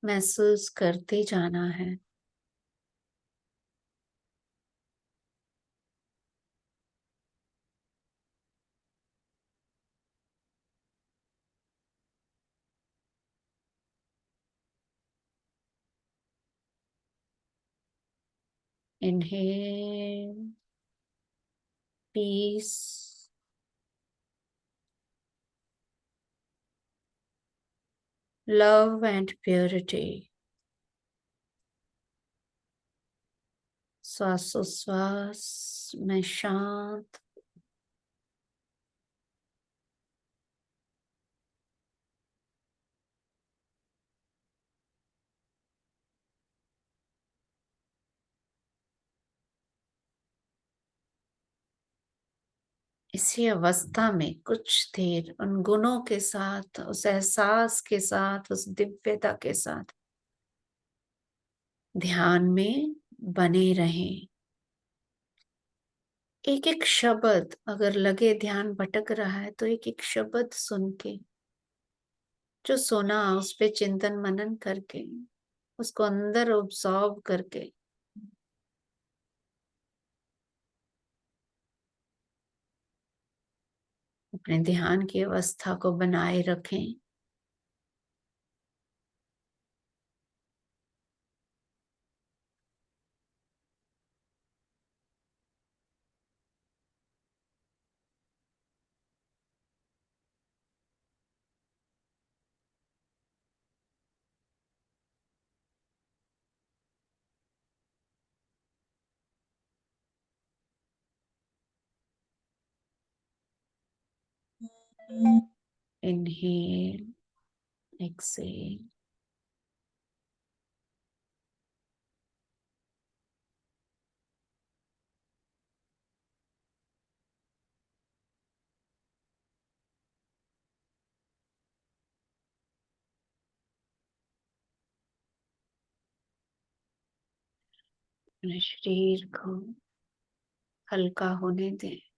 महसूस करते जाना है। Inhale, peace, love and purity. श्वासोश्वास में शांत, इसी अवस्था में कुछ देर उन गुणों के साथ, उस एहसास के साथ, उस दिव्यता के साथ ध्यान में बने रहें। एक एक शब्द अगर लगे ध्यान भटक रहा है तो एक एक शब्द सुन के, जो सुना उस पे चिंतन मनन करके, उसको अंदर ऑब्जॉर्व करके अपने ध्यान की अवस्था को बनाए रखें। Inhale, exhale. अपने शरीर को हल्का होने दें।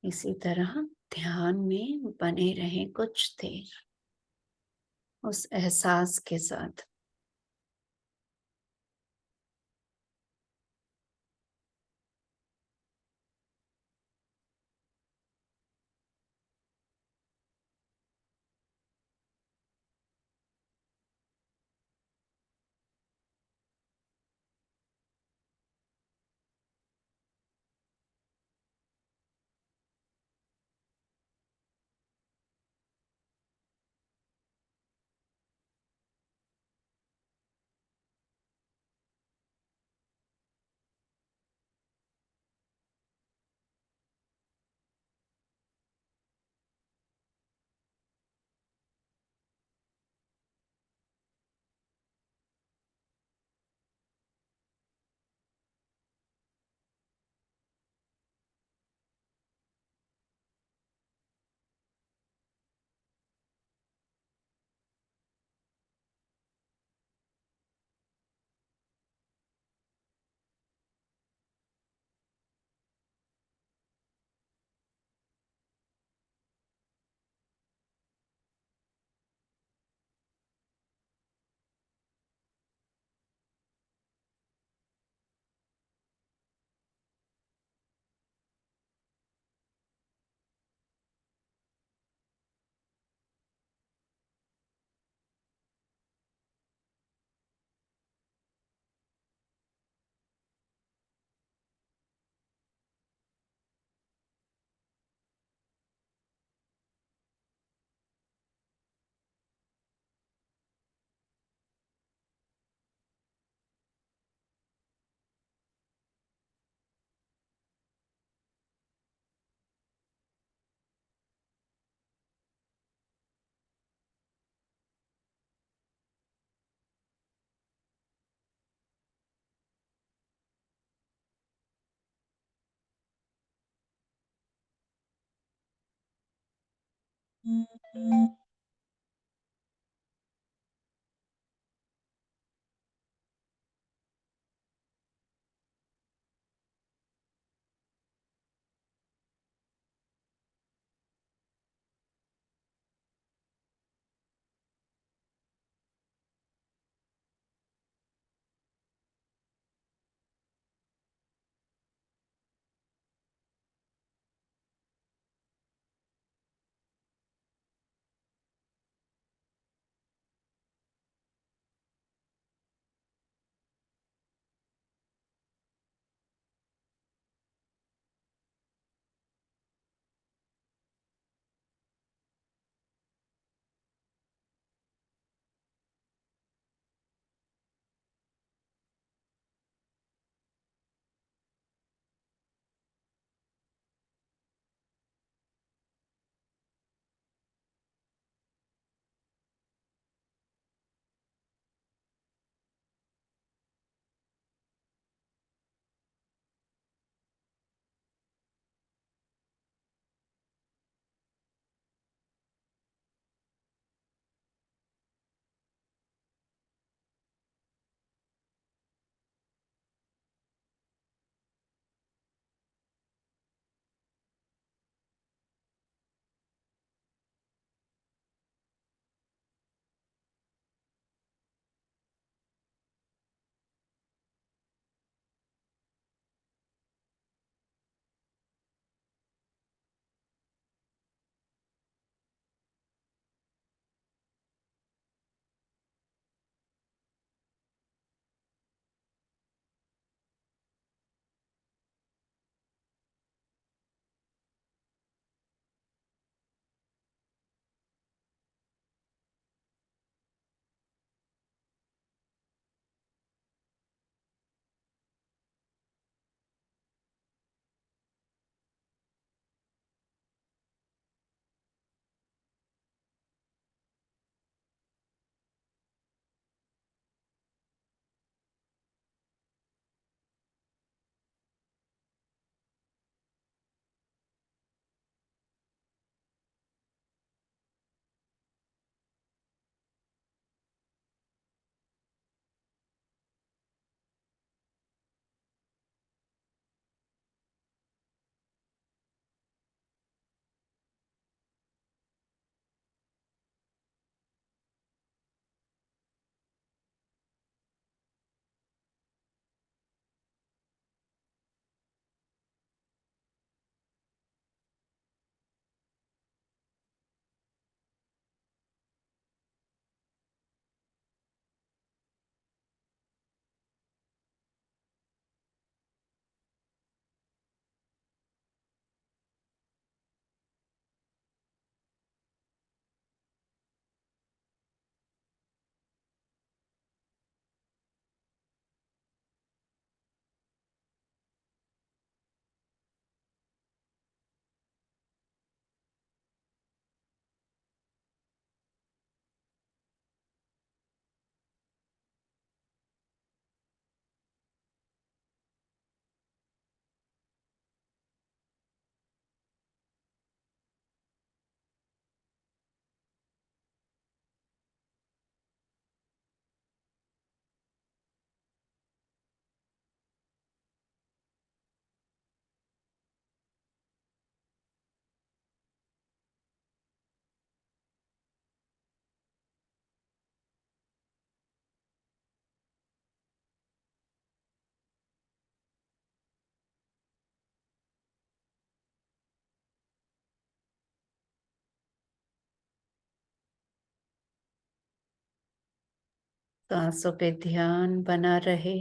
इसी तरह ध्यान में बने रहें कुछ देर उस एहसास के साथ। सांसों पे ध्यान बना रहे।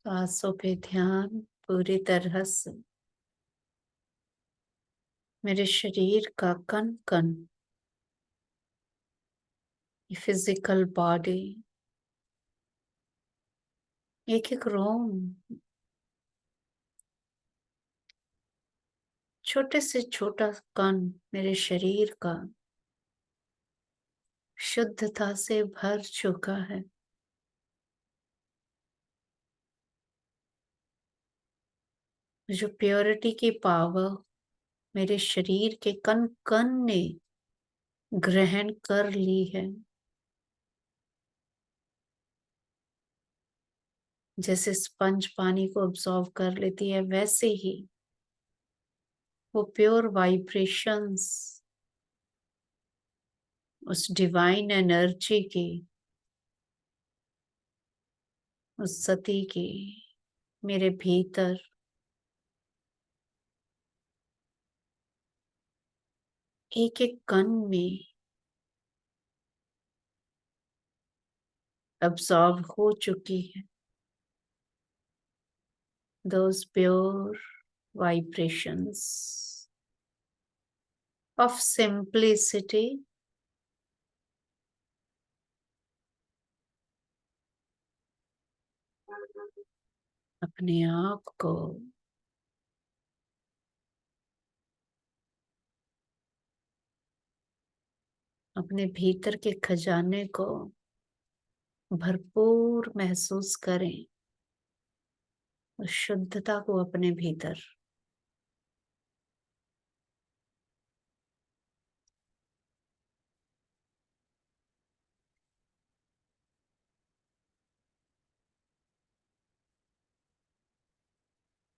सांसों पे ध्यान पूरी तरह से, मेरे शरीर का कण कण, फिजिकल बॉडी, एक एक रोम, छोटे से छोटा कण मेरे शरीर का शुद्धता से भर चुका है। जो प्योरिटी की पावर मेरे शरीर के कण कण ने ग्रहण कर ली है, जैसे स्पंज पानी को अब्सॉर्ब कर लेती है, वैसे ही वो प्योर वाइब्रेशंस उस डिवाइन एनर्जी की, उस सती की मेरे भीतर एक एक कण में अब्सॉर्ब हो चुकी है। Those pure vibrations of simplicity, अपने आप को अपने भीतर के खजाने को भरपूर महसूस करें, उस शुद्धता को अपने भीतर।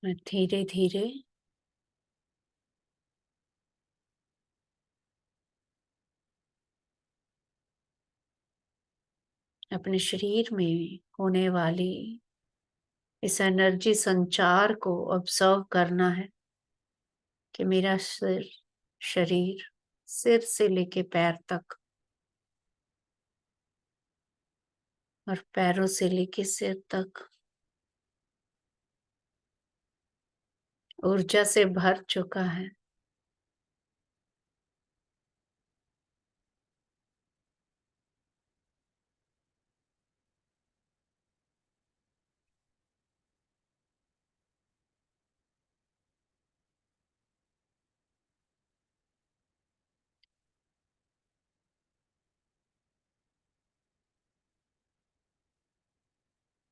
मैं धीरे धीरे अपने शरीर में होने वाली इस एनर्जी संचार को ऑब्जर्व करना है कि मेरा शरीर सिर से लेके पैर तक और पैरों से लेके सिर तक ऊर्जा से भर चुका है।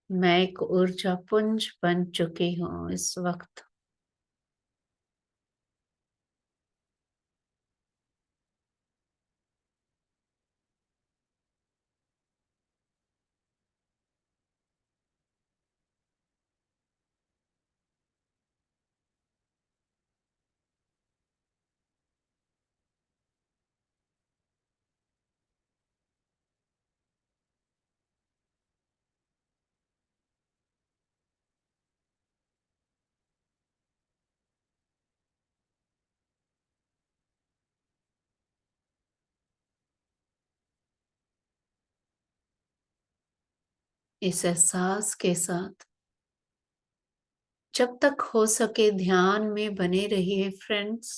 मैं एक ऊर्जा पुंज बन चुकी हूँ इस वक्त। इस एहसास के साथ जब तक हो सके ध्यान में बने रहिए फ्रेंड्स।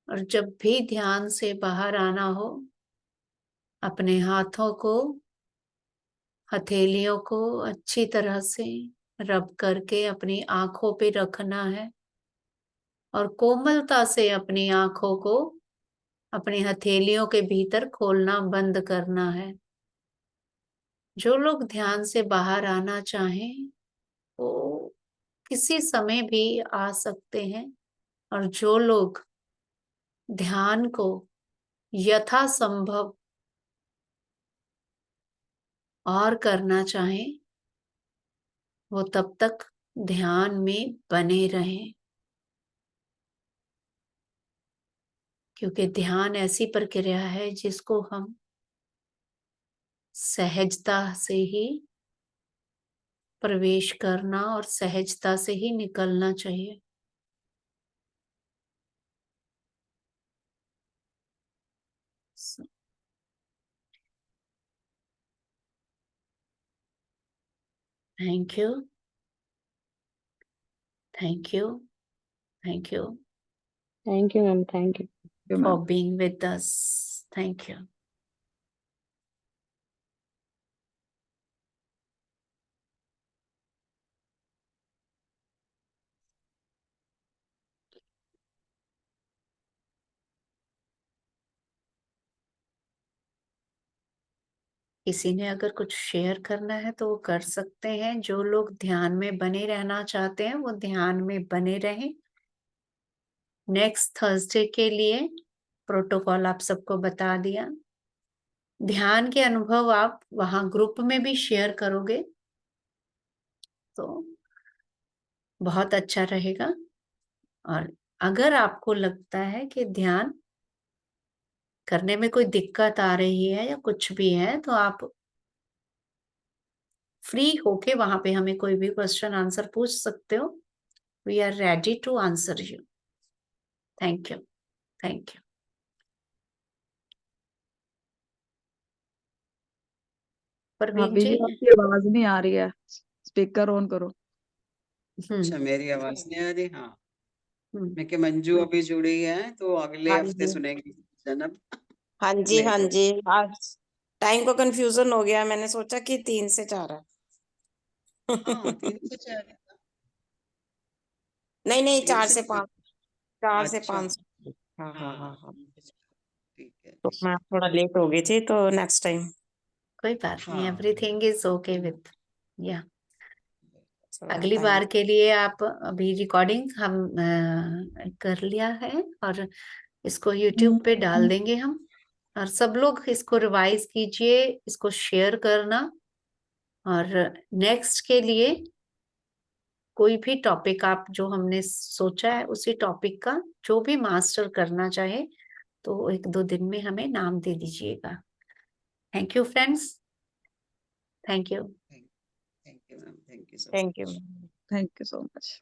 और जब भी ध्यान से बाहर आना हो, अपने हाथों को, हथेलियों को अच्छी तरह से रब करके अपनी आंखों पे रखना है और कोमलता से अपनी आंखों को अपनी हथेलियों के भीतर खोलना बंद करना है। जो लोग ध्यान से बाहर आना चाहें वो किसी समय भी आ सकते हैं, और जो लोग ध्यान को यथासंभव और करना चाहें वो तब तक ध्यान में बने रहें, क्योंकि ध्यान ऐसी प्रक्रिया है जिसको हम सहजता से ही प्रवेश करना और सहजता से ही निकलना चाहिए। Thank you, thank you, thank you thank you ma'am, thank you. for being with us. Thank you. किसी ने अगर कुछ शेयर करना है तो वो कर सकते हैं। जो लोग ध्यान में बने रहना चाहते हैं वो ध्यान में बने रहें। नेक्स्ट थर्सडे के लिए प्रोटोकॉल आप सबको बता दिया। ध्यान के अनुभव आप वहां ग्रुप में भी शेयर करोगे तो बहुत अच्छा रहेगा। और अगर आपको लगता है कि ध्यान करने में कोई दिक्कत आ रही है या कुछ भी है तो आप फ्री होके वहां पे हमें कोई भी क्वेश्चन आंसर पूछ सकते हो। We are ready to answer you. Thank you, thank you. Parveen अभी जी। भी आपकी आवाज नहीं आ रही है, स्पीकर ऑन करो। अच्छा, मेरी आवाज नहीं आ रही? हाँ, हम्म, मैं कि मंजू अभी जुड़ी है तो अगले हाँ हफ्ते जी, सुनेंगी जन्म। हाँ जी, हाँ लेट हो जी। आज टाइम को कंफ्यूजन हो गया, मैंने सोचा कि 3 से 4 है। हाँ, 3 से 4 है। नहीं नहीं, 3 4 से से 4। 5, 4 से अच्छा, 5। हाँ हाँ हाँ हाँ, हाँ। ठीक है, तो ठीक मैं है। थोड़ा लेट हो गई थी, तो नेक्स्ट टाइम। कोई बात नहीं, हाँ, एवरीथिंग इज ओके विथ या। चलो, अगली बार थैंक के लिए आप अभी रिकॉर्डिंग हम कर लिया है और इसको यूट्यूब पे डाल देंगे हम। और सब लोग इसको रिवाइज कीजिए, इसको शेयर करना। और नेक्स्ट के लिए कोई भी टॉपिक आप जो हमने सोचा है उसी टॉपिक का जो भी मास्टर करना चाहे तो 1-2 दिन में हमें नाम दे दीजिएगा। Thank you friends, thank you. Thank you ma'am, thank you so thank you. Much. Thank you so much.